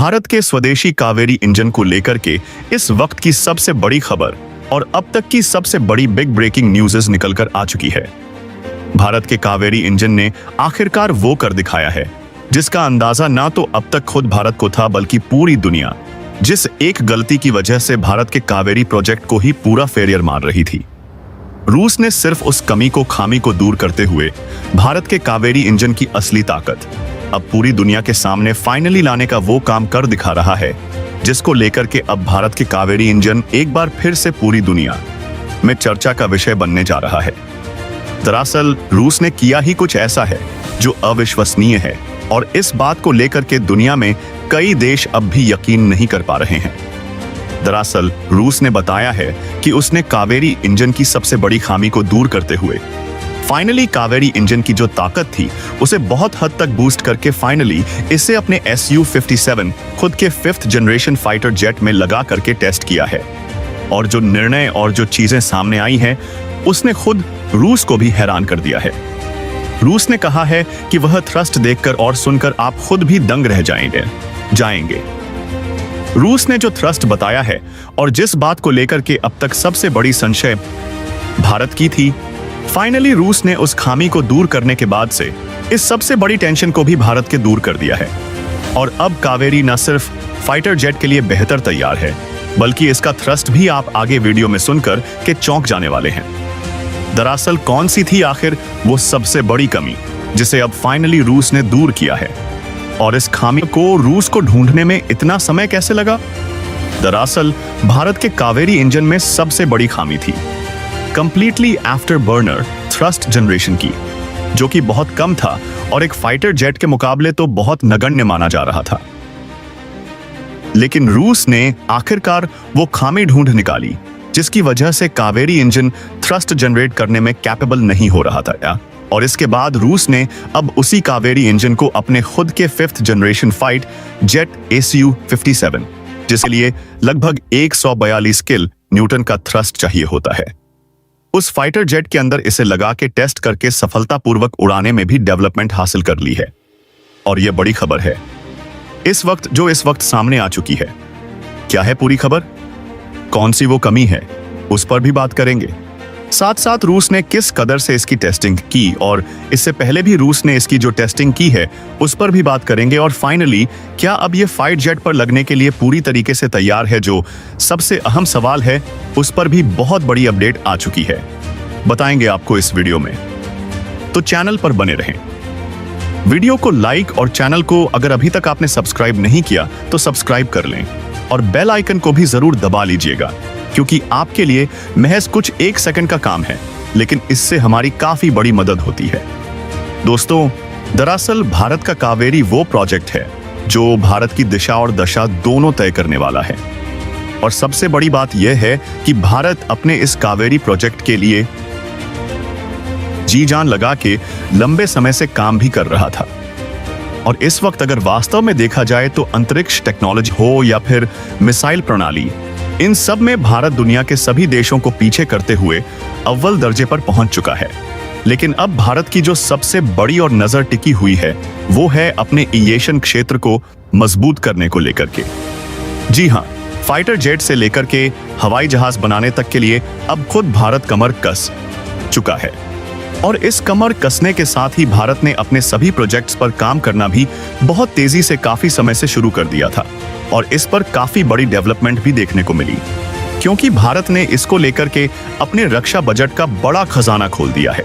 भारत के स्वदेशी कावेरी इंजन को लेकर के इस वक्त की सबसे बड़ी खबर और अब तक की सबसे बड़ी बिग ब्रेकिंग न्यूज़ निकलकर आ चुकी है। भारत के कावेरी इंजन ने आखिरकार वो कर दिखाया है जिसका अंदाजा ना तो अब तक खुद भारत को था बल्कि पूरी दुनिया, जिस एक गलती की वजह से भारत के कावेरी प्रोजेक्ट को ही पूरा फेलियर मान रही थी। रूस ने सिर्फ उस खामी को दूर करते हुए भारत के कावेरी इंजन की असली ताकत अब पूरी दुनिया के सामने फाइनली लाने का वो काम कर दिखा रहा है, जिसको लेकर के अब भारत के कावेरी इंजन एक बार फिर से पूरी दुनिया में चर्चा का विषय बनने जा रहा है। दरअसल रूस ने किया ही कुछ ऐसा है जो अविश्वसनीय है और इस बात को लेकर के दुनिया में कई देश अब भी यकीन नहीं कर पा रहे हैं। दरअसल रूस ने बताया है कि उसने कावेरी इंजन की सबसे बड़ी खामी को दूर करते हुए फाइनली कावेरी इंजन की जो ताकत थी उसे बहुत हद तक बूस्ट करके फाइनली इसे अपने Su-57 खुद के 5th जनरेशन फाइटर जेट में लगा करके टेस्ट किया है। और जो निर्णय और जो चीजें सामने आई हैं उसने खुद रूस को भी हैरान कर दिया है। रूस ने कहा है कि वह थ्रस्ट देखकर और सुनकर आप खुद भी दंग रह जाएंगे। रूस ने जो थ्रस्ट बताया है और जिस बात को लेकर के अब तक सबसे बड़ी संशय भारत की थी, फाइनली रूस ने उस खामी को दूर करने के बाद से इस सबसे बड़ी टेंशन को भी भारत के दूर कर दिया है। और अब कावेरी न सिर्फ फाइटर जेट के लिए बेहतर तैयार है बल्कि इसका थ्रस्ट भी आप आगे वीडियो में सुनकर के चौंक जाने वाले हैं। दरअसल कौन सी थी आखिर वो सबसे बड़ी कमी जिसे अब फाइनली रूस ने दूर किया है, और इस खामी को रूस को ढूंढने में इतना समय कैसे लगा? दरअसल भारत के कावेरी इंजन में सबसे बड़ी खामी थी completely after burner thrust generation की, जो कि बहुत कम था और एक फाइटर जेट के मुकाबले तो बहुत नगण्य माना जा रहा था। लेकिन रूस ने आखिरकार वो खामी ढूंढ निकाली जिसकी वजह से कावेरी इंजन थ्रस्ट जनरेट करने में कैपेबल नहीं हो रहा था। और इसके बाद रूस ने अब उसी कावेरी इंजन को अपने खुद के 5th generation fight jet Su-57, जिसके लिए लगभग 142 किल न्यूटन का थ्रस्ट चाहिए होता है, उस फाइटर जेट के अंदर इसे लगा के टेस्ट करके सफलतापूर्वक उड़ाने में भी डेवलपमेंट हासिल कर ली है। और यह बड़ी खबर है इस वक्त सामने आ चुकी है। क्या है पूरी खबर? कौन सी वो कमी है उस पर भी बात करेंगे। साथ साथ रूस ने किस कदर से इसकी टेस्टिंग की और इससे पहले भी रूस ने इसकी जो टेस्टिंग की है उस पर भी बात करेंगे। और फाइनली क्या अब ये फाइट जेट पर लगने के लिए पूरी तरीके से तैयार है, जो सबसे अहम सवाल है उस पर भी बहुत बड़ी अपडेट आ चुकी है, बताएंगे आपको इस वीडियो में। तो चैनल पर बने रहें, वीडियो को लाइक और चैनल को अगर अभी तक आपने सब्सक्राइब नहीं किया तो सब्सक्राइब कर लें और बेल आइकन को भी जरूर दबा लीजिएगा, क्योंकि आपके लिए महज कुछ 1 सेकंड का काम है लेकिन इससे हमारी काफी बड़ी मदद होती है। दोस्तों, दरअसल भारत का कावेरी वो प्रोजेक्ट है जो भारत की दिशा और दशा दोनों तय करने वाला है। और सबसे बड़ी बात यह है कि भारत अपने इस कावेरी प्रोजेक्ट के लिए जी जान लगा के लंबे समय से काम भी कर रहा था। और इस वक्त अगर वास्तव में देखा जाए तो अंतरिक्ष टेक्नोलॉजी हो या फिर मिसाइल प्रणाली, इन सब में भारत दुनिया के सभी देशों को पीछे करते हुए अव्वल दर्जे पर पहुंच चुका है। लेकिन अब भारत की जो सबसे बड़ी और नजर टिकी हुई है वो है अपने एविएशन क्षेत्र को मजबूत करने को लेकर के। जी हाँ, फाइटर जेट से लेकर के हवाई जहाज बनाने तक के लिए अब खुद भारत कमर कस चुका है। और इस कमर कसने के साथ ही भारत ने अपने सभी प्रोजेक्ट्स पर काम करना भी बहुत तेजी से काफी समय से शुरू कर दिया था। और इस पर काफी बड़ी डेवलपमेंट भी देखने को मिली, क्योंकि भारत ने इसको लेकर के अपने रक्षा बजट का बड़ा खजाना खोल दिया है।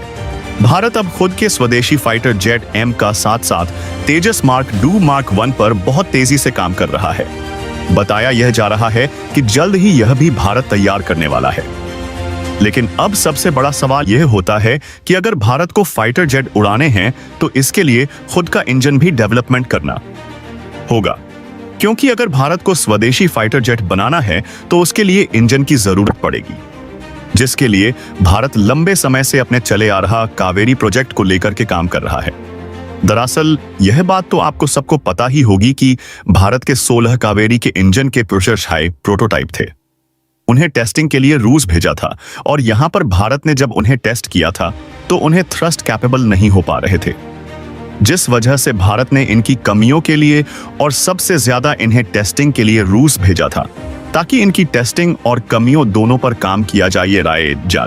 भारत अब खुद के स्वदेशी फाइटर जेट M का साथ साथ तेजस मार्क 2 मार्क 1 पर बहुत तेजी से काम कर रहा है। बताया यह जा रहा है कि जल्द ही यह भी भारत तैयार करने वाला है। लेकिन अब सबसे बड़ा सवाल यह होता है कि अगर भारत को फाइटर जेट उड़ाने हैं तो इसके लिए खुद का इंजन भी डेवलपमेंट करना होगा, क्योंकि अगर भारत को स्वदेशी फाइटर जेट बनाना है तो उसके लिए इंजन की जरूरत पड़ेगी, जिसके लिए भारत लंबे समय से अपने चले आ रहा कावेरी प्रोजेक्ट को लेकर के काम कर रहा है। दरअसल यह बात तो आपको सबको पता ही होगी कि भारत के 16 कावेरी के इंजन के प्रोटोटाइप थे। उन्हें टेस्टिंग के लिए रूस भेजा था और यहां पर भारत ने जब उन्हें टेस्ट किया था तो उन्हें थ्रस्ट कैपेबल नहीं हो पा रहे थे। जिस वजह से भारत ने इनकी कमियों के लिए और सबसे ज्यादा इन्हें टेस्टिंग के लिए रूस भेजा था, ताकि इनकी टेस्टिंग और कमियों दोनों पर काम किया जाए, ये राय जा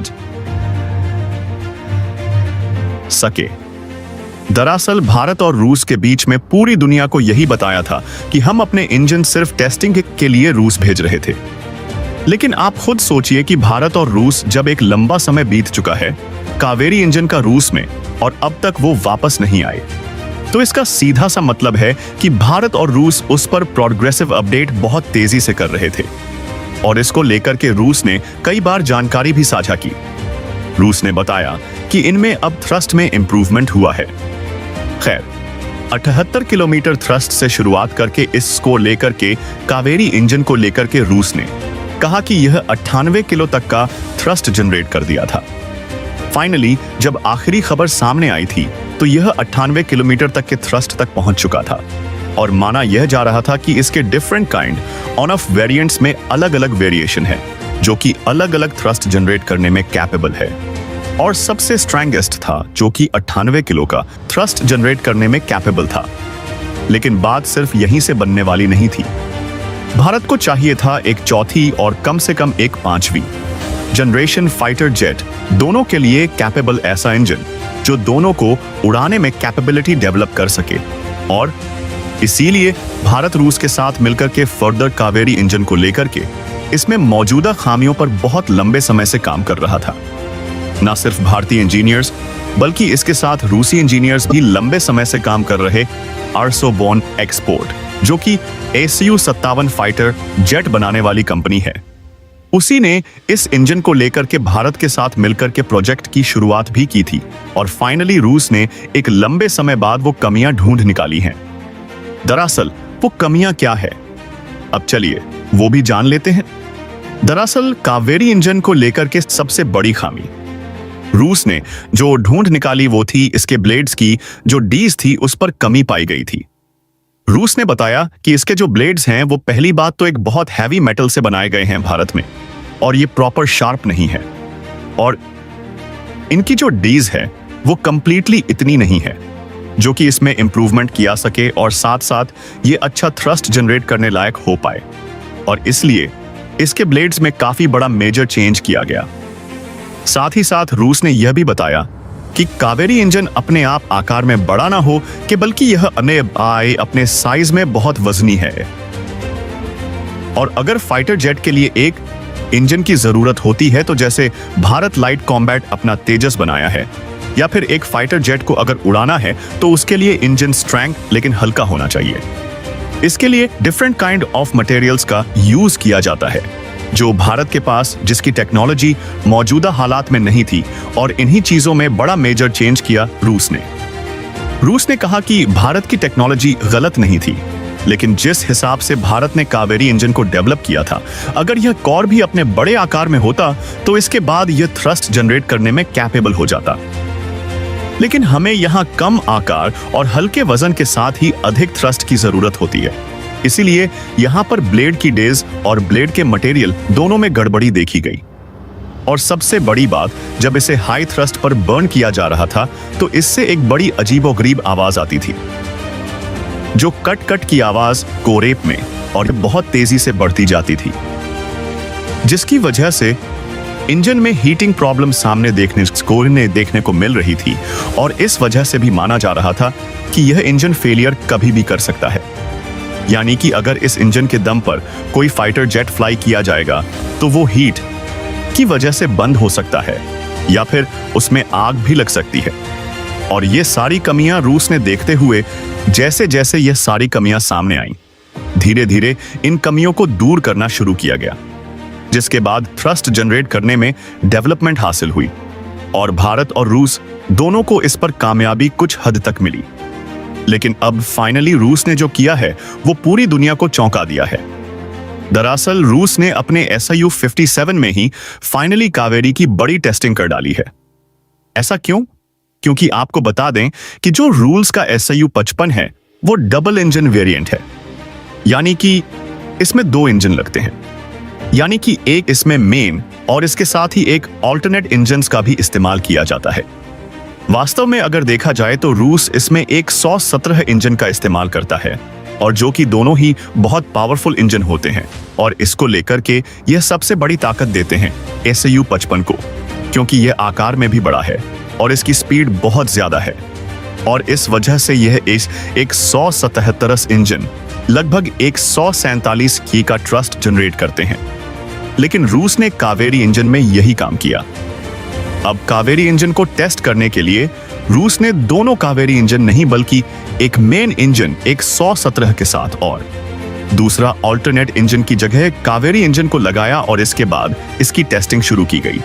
सके। दरअसल भारत और रूस के बीच में पूरी दुनिया को यही बताया था कि हम अपने इंजन सिर्फ टेस्टिंग के लिए रूस भेज रहे थे। लेकिन आप खुद सोचिए कि भारत और रूस जब एक लंबा समय बीत चुका है कावेरी इंजन का रूस में, और अब तक वो वापस नहीं आए, तो इसका सीधा सा मतलब है कि भारत और रूस उस पर प्रोग्रेसिव अपडेट बहुत तेजी से कर रहे थे, और इसको लेकर के रूस ने कई बार जानकारी भी साझा की। रूस ने बताया कि इनमें अब थ्रस्ट में इंप्रूवमेंट हुआ है। खैर, 78 किलोमीटर थ्रस्ट से शुरुआत करके इसको लेकर के कावेरी इंजन को लेकर के रूस ने कहा कि यह 98 किलो तक का थ्रस्ट जनरेट कर दिया था। फाइनली जब आखिरी खबर सामने आई थी तो यह 98 किलोमीटर तक के थ्रस्ट तक पहुंच चुका था, और माना यह जा रहा था कि इसके different kind on off variants में अलग अलग वेरिएशन है जो कि अलग अलग थ्रस्ट जनरेट करने में कैपेबल है, और सबसे स्ट्रॉन्गेस्ट था जो कि 98 किलो का थ्रस्ट जनरेट करने में कैपेबल था। लेकिन बात सिर्फ यहीं से बनने वाली नहीं थी। भारत को चाहिए था एक चौथी और कम से कम एक 5वीं जनरेशन फाइटर जेट दोनों के लिए कैपेबल ऐसा इंजन जो दोनों को उड़ाने में कैपेबिलिटी डेवलप कर सके, और इसीलिए भारत रूस के साथ मिलकर के फर्दर कावेरी इंजन को लेकर के इसमें मौजूदा खामियों पर बहुत लंबे समय से काम कर रहा था। न सिर्फ भारतीय इंजीनियर्स बल्कि इसके साथ रूसी इंजीनियर्स भी लंबे समय से काम कर रहे आर्सोबॉन एक्सपोर्ट, जो कि ACU-57 फाइटर जेट बनाने वाली कंपनी है, उसी ने इस इंजन को लेकर के भारत के साथ मिलकर के प्रोजेक्ट की शुरुआत भी की थी, और फाइनली रूस ने एक लंबे समय बाद वो कमियां ढूंढ निकाली हैं। दरअसल वो कमियां क्या है, अब चलिए वो भी जान लेते हैं। दरअसल कावेरी इंजन को लेकर के सबसे बड़ी खामी रूस ने जो ढूंढ निकाली वो थी इसके ब्लेड्स की जो डीज थी उस पर कमी पाई गई थी। रूस ने बताया कि इसके जो ब्लेड्स हैं वो पहली बात तो एक बहुत हैवी मेटल से बनाए गए हैं भारत में, और ये प्रॉपर शार्प नहीं है, और इनकी जो डीज है वो कंप्लीटली इतनी नहीं है जो कि इसमें इंप्रूवमेंट किया सके और साथ साथ ये अच्छा थ्रस्ट जनरेट करने लायक हो पाए, और इसलिए इसके ब्लेड्स में काफी बड़ा मेजर चेंज किया गया। साथ ही साथ रूस ने यह भी बताया कि कावेरी इंजन अपने आप आकार में बड़ा ना हो कि बल्कि यह अपने साइज में बहुत वजनी है, और अगर फाइटर जेट के लिए एक इंजन की जरूरत होती है तो जैसे भारत लाइट कॉम्बैट अपना तेजस बनाया है, या फिर एक फाइटर जेट को अगर उड़ाना है तो उसके लिए इंजन स्ट्रॉन्ग लेकिन हल्का होना चाहिए। इसके लिए डिफरेंट काइंड ऑफ मटेरियल्स का यूज किया जाता है जो भारत के पास जिसकी टेक्नोलॉजी मौजूदा हालात में नहीं थी, और इन्हीं चीजों में बड़ा मेजर चेंज किया रूस ने। रूस ने कहा कि भारत की टेक्नोलॉजी गलत नहीं थी, लेकिन जिस हिसाब से भारत ने कावेरी इंजन को डेवलप किया था, अगर यह कॉर भी अपने बड़े आकार में होता तो इसके बाद यह थ्रस्ट जनरेट करने में कैपेबल हो जाता। लेकिन हमें यहां कम आकार और हल्के वजन के साथ ही अधिक थ्रस्ट की जरूरत होती है, इसीलिए यहां पर ब्लेड की डेज और ब्लेड के मटेरियल दोनों में गड़बड़ी देखी गई। और सबसे बड़ी बात, जब इसे हाई थ्रस्ट पर बर्न किया जा रहा था तो इससे एक बड़ी अजीबोगरीब आवाज आती थी, जो कट कट की आवाज कोरेप में और बहुत तेजी से बढ़ती जाती थी, जिसकी वजह से इंजन में हीटिंग प्रॉब्लम सामने देखने को मिल रही थी, और इस वजह से भी माना जा रहा था कि यह इंजन फेलियर कभी भी कर सकता है। यानी कि अगर इस इंजन के दम पर कोई फाइटर जेट फ्लाई किया जाएगा तो वो हीट की वजह से बंद हो सकता है, या फिर उसमें आग भी लग सकती है। और ये सारी कमियां रूस ने देखते हुए जैसे जैसे ये सारी कमियां सामने आईं, धीरे धीरे इन कमियों को दूर करना शुरू किया गया, जिसके बाद थ्रस्ट जनरेट करने में डेवलपमेंट हासिल हुई, और भारत और रूस दोनों को इस पर कामयाबी कुछ हद तक मिली। लेकिन अब फाइनली रूस ने जो किया है वो पूरी दुनिया को चौंका दिया है। दरअसल रूस ने अपने SIU-57 में ही फाइनली कावेरी की बड़ी टेस्टिंग कर डाली है। ऐसा क्यों? क्योंकि आपको बता दें कि जो रूल्स का SIU-55 है वो डबल इंजन वेरिएंट है, यानी कि इसमें 2 इंजन लगते हैं, यानी कि एक इसमें मेन और इसके साथ ही एक ऑल्टरनेट इंजन्स का भी इस्तेमाल किया जाता है। वास्तव में अगर देखा जाए तो रूस इसमें एक 117 इंजन का इस्तेमाल करता है, और जो कि दोनों ही बहुत पावरफुल इंजन होते हैं, और इसको लेकर के यह सबसे बड़ी ताकत देते हैं Su-55 को, क्योंकि यह आकार में भी बड़ा है और इसकी स्पीड बहुत ज्यादा है, और इस वजह से यह एक 177 इंजन लगभग 147 की का थ्रस्ट जनरेट करते हैं। लेकिन रूस ने कावेरी इंजन में यही काम किया। अब कावेरी इंजन को टेस्ट करने के लिए रूस ने दोनों कावेरी इंजन नहीं बल्कि एक मेन इंजन 117 के साथ और दूसरा ऑल्टरनेट इंजन की जगह कावेरी इंजन को लगाया, और इसके बाद इसकी टेस्टिंग शुरू की गई।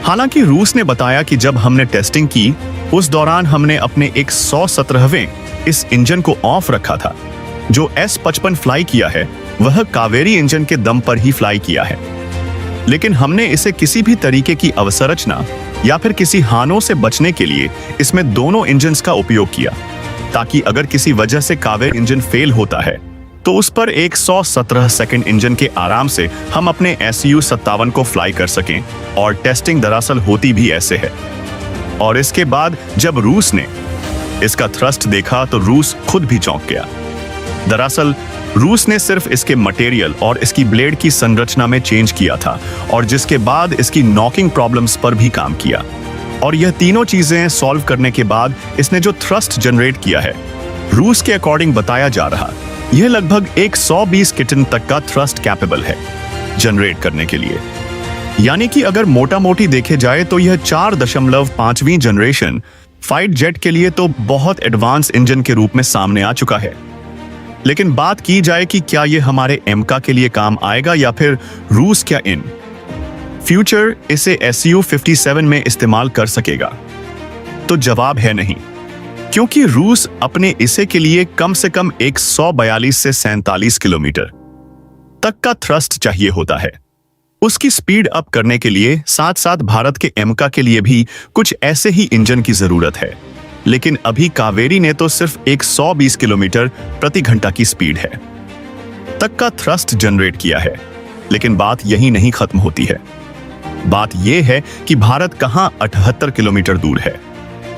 हालांकि रूस ने बताया कि जब हमने टेस्टिंग की उस दौरान हमने अपने 117वें इस इंजन को ऑफ रखा था। जो S-55 फ्लाई किया है वह कावेरी इंजन के दम पर ही फ्लाई किया है, लेकिन हमने इसे किसी भी तरीके की अवसंरचना या फिर किसी हानों से बचने के लिए इसमें दोनों इंजन्स का उपयोग किया, ताकि अगर किसी वजह से कावेरी इंजन फेल होता है तो उस पर 117 सेकंड इंजन के आराम से हम अपने Su-57 को फ्लाई कर सकें। और टेस्टिंग दरअसल होती भी ऐसे है। और इसके बाद जब रूस ने इसका थ्रस्ट देखा तो रूस खुद भी चौंक गया। दरअसल रूस ने सिर्फ इसके मटेरियल और इसकी ब्लेड की संरचना में चेंज किया था, और जिसके बाद इसकी नॉकिंग प्रॉब्लम्स पर भी काम किया। और यह तीनों चीजें सॉल्व करने के बाद इसने जो थ्रस्ट जनरेट किया है, रूस के अकॉर्डिंग बताया जा रहा, यह लगभग 120 किटन तक का थ्रस्ट कैपेबल है जनरेट करने के लिए। यानी कि अगर मोटा मोटी देखे जाए तो यह 4.5वीं जनरेशन फाइट जेट के लिए तो बहुत एडवांस इंजन के रूप में सामने आ चुका है। लेकिन बात की जाए कि क्या यह हमारे एमका के लिए काम आएगा या फिर रूस क्या इन फ्यूचर इसे Su-57 में इस्तेमाल कर सकेगा, तो जवाब है नहीं, क्योंकि रूस अपने इसे के लिए कम से कम 142 से 47 किलोमीटर तक का थ्रस्ट चाहिए होता है। उसकी स्पीड अप करने के लिए साथ साथ भारत के एमका के लिए भी कुछ ऐसे ही इंजन की जरूरत है। लेकिन अभी कावेरी ने तो सिर्फ 120 किलोमीटर प्रति घंटा की स्पीड है तक का थ्रस्ट जनरेट किया है। लेकिन बात यही नहीं खत्म होती है। बात यह है कि भारत कहां 78 किलोमीटर दूर है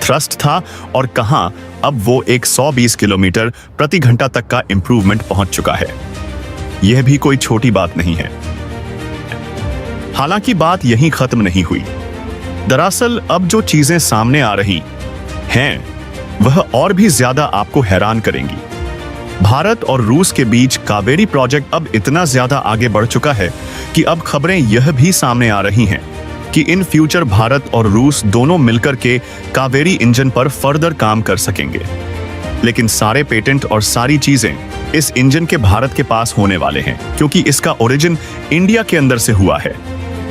थ्रस्ट था, और कहां अब वो 120 किलोमीटर प्रति घंटा तक का इंप्रूवमेंट पहुंच चुका है। यह भी कोई छोटी बात नहीं है। हालांकि बात यहीं खत्म नहीं हुई। दरअसल अब जो चीजें सामने आ रही हैं, वह और भी ज्यादा आपको हैरान करेंगी। भारत और रूस के बीच कावेरी प्रोजेक्ट अब इतना ज्यादा आगे बढ़ चुका है कि अब खबरें यह भी सामने आ रही हैं कि इन फ्यूचर भारत और रूस दोनों मिलकर के कावेरी इंजन पर फर्दर काम कर सकेंगे। लेकिन सारे पेटेंट और सारी चीजें इस इंजन के भारत के पास होने वाले हैं, क्योंकि इसका ओरिजिन इंडिया के अंदर से हुआ है।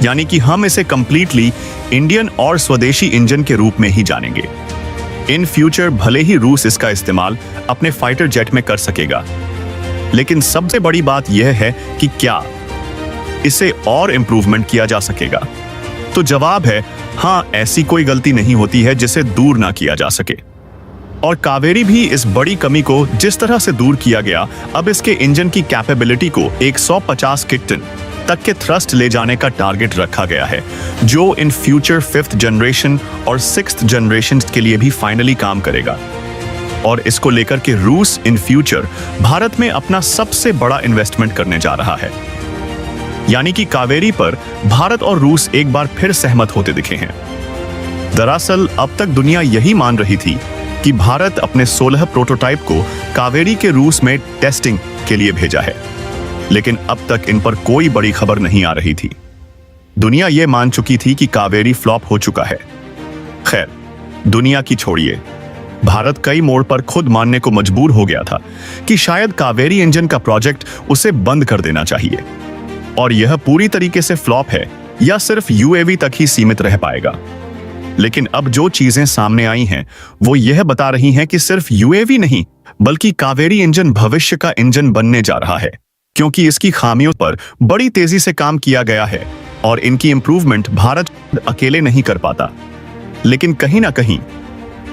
यानी कि हम इसे कंप्लीटली इंडियन और स्वदेशी इंजन के रूप में ही जानेंगे। इन फ्यूचर भले ही रूस इसका इस्तेमाल अपने फाइटर जेट में कर सकेगा, लेकिन सबसे बड़ी बात यह है कि क्या इसे और इंप्रूवमेंट किया जा सकेगा। तो जवाब है हां, ऐसी कोई गलती नहीं होती है जिसे दूर ना किया जा सके। और कावेरी भी इस बड़ी कमी को जिस तरह से दूर किया गया, अब इसके इंजन की कैपेबिलिटी को 150 किटन तक के थ्रस्ट ले जाने का टारगेट रखा गया है, जो इन फ्यूचर 5th जनरेशन और 6th जनरेशन के लिए भी फाइनली काम करेगा। और इसको लेकर के रूस इन फ्यूचर भारत में अपना सबसे बड़ा इन्वेस्टमेंट करने जा रहा है। यानी कि कावेरी पर भारत और रूस एक बार फिर सहमत होते दिखे हैं। दरअसल अब तक दुनिया यही मान रही थी कि भारत अपने 16 प्रोटोटाइप को कावेरी के रूस में टेस्टिंग के लिए भेजा है, लेकिन अब तक इन पर कोई बड़ी खबर नहीं आ रही थी। दुनिया यह मान चुकी थी कि कावेरी फ्लॉप हो चुका है। खैर, दुनिया की छोड़िए, भारत कई मोड़ पर खुद मानने को मजबूर हो गया था कि शायद कावेरी इंजन का प्रोजेक्ट उसे बंद कर देना चाहिए, और यह पूरी तरीके से फ्लॉप है या सिर्फ यूएवी तक ही सीमित रह पाएगा। लेकिन अब जो चीजें सामने आई हैं, वो यह बता रही हैं कि सिर्फ यूएवी नहीं, बल्कि कावेरी इंजन भविष्य का इंजन बनने जा रहा है, क्योंकि इसकी खामियों पर बड़ी तेजी से काम किया गया है और इनकी इंप्रूवमेंट भारत अकेले नहीं कर पाता। लेकिन कहीं ना कहीं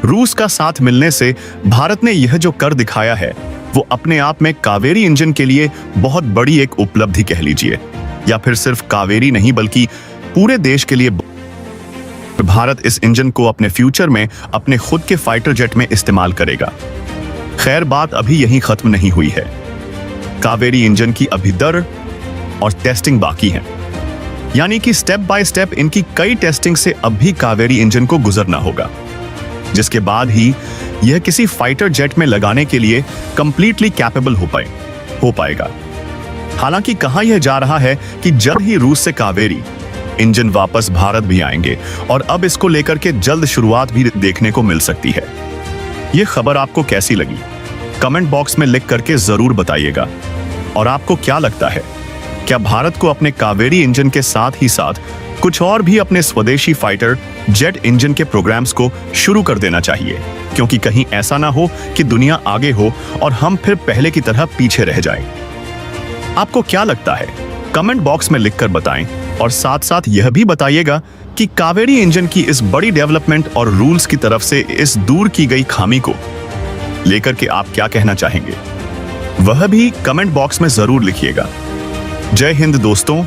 रूस का साथ मिलने से भारत ने यह जो कर दिखाया है, वो अपने आप में कावेरी इंजन के लिए बहुत बड़ी एक उपलब्धि कह लीजिए, या फिर सिर्फ कावेरी नहीं बल्कि पूरे देश के लिए भारत इस इंजन को अपने फ्यूचर में अपने खुद के फाइटर जेट में इस्तेमाल करेगा। खैर, बात अभी यहीं खत्म नहीं हुई है। कावेरी इंजन की अभी दर और टेस्टिंग बाकी है, यानी कि स्टेप बाय स्टेप इनकी कई टेस्टिंग से अब भी कावेरी इंजन को गुजरना होगा, जिसके बाद ही यह किसी फाइटर जेट में लगाने के लिए कंप्लीटली कैपेबल हो पाएगा। हालांकि कहा यह जा रहा है कि जल्द ही रूस से कावेरी इंजन वापस भारत भी आएंगे और अब इसको लेकर के जल्द शुरुआत भी देखने को मिल सकती है। यह खबर आपको कैसी लगी? कमेंट बॉक्स में लिख करके जरूर बताइएगा। और आपको क्या लगता है, क्या भारत को अपने कावेरी इंजन के साथ ही साथ कुछ और भी अपने स्वदेशी फाइटर जेट इंजन के प्रोग्राम्स को शुरू कर देना चाहिए? क्योंकि कहीं ऐसा ना हो कि दुनिया आगे हो और हम फिर पहले की तरह पीछे रह जाएं। आपको क्या लगता है? कमेंट बॉक्स में लिखकर बताएं और साथ साथ यह भी बताइएगा कि कावेरी इंजन की इस बड़ी डेवलपमेंट और रूल्स की तरफ से इस दूर की गई खामी को लेकर के आप क्या कहना चाहेंगे, वह भी कमेंट बॉक्स में जरूर लिखिएगा। जय हिंद दोस्तों।